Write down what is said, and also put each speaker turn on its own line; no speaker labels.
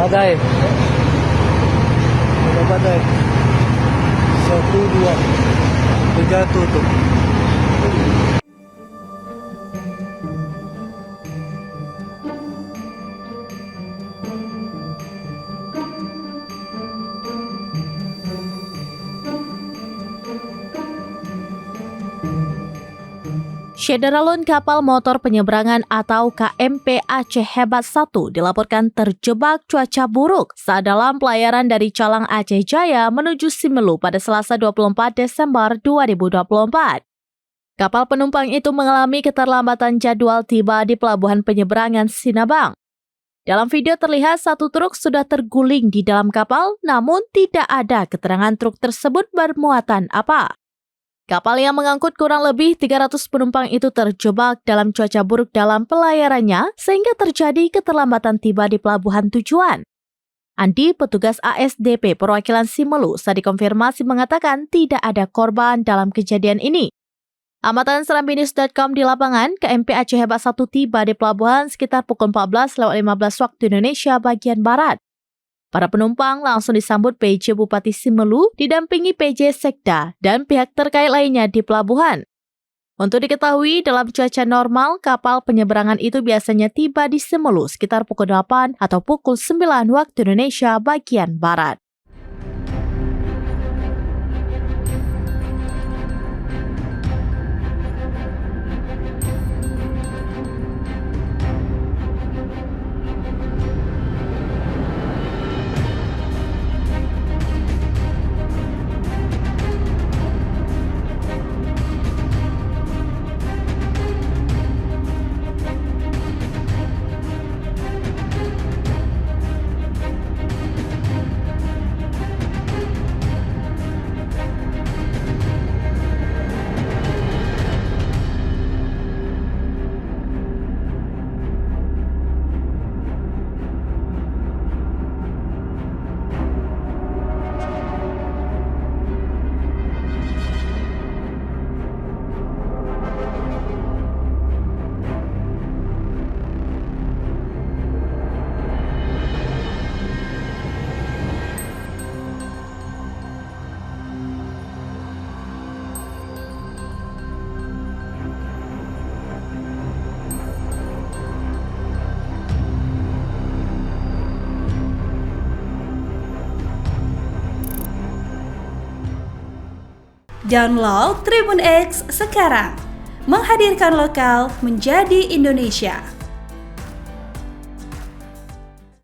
Badai. Ada badai. 1, 2. Terjatuh tuh.
Syederalun kapal motor penyeberangan atau KMP Aceh Hebat 1 dilaporkan terjebak cuaca buruk saat dalam pelayaran dari Calang Aceh Jaya menuju Simelu pada Selasa 24 Desember 2024. Kapal penumpang itu mengalami keterlambatan jadwal tiba di pelabuhan penyeberangan Sinabang. Dalam video terlihat satu truk sudah terguling di dalam kapal, namun tidak ada keterangan truk tersebut bermuatan apa. Kapal yang mengangkut kurang lebih 300 penumpang itu terjebak dalam cuaca buruk dalam pelayarannya sehingga terjadi keterlambatan tiba di pelabuhan tujuan. Andi, petugas ASDP perwakilan Simelu, saat dikonfirmasi mengatakan tidak ada korban dalam kejadian ini. Amatan serambinews.com di lapangan, KMP Aceh Hebat 1 tiba di pelabuhan sekitar pukul 14.15 waktu Indonesia bagian Barat. Para penumpang langsung disambut PJ Bupati Simelu didampingi PJ Sekda dan pihak terkait lainnya di pelabuhan. Untuk diketahui, dalam cuaca normal, kapal penyeberangan itu biasanya tiba di Simelu sekitar pukul 8 atau pukul 9 waktu Indonesia bagian Barat.
Download Tribun X sekarang, menghadirkan lokal menjadi Indonesia.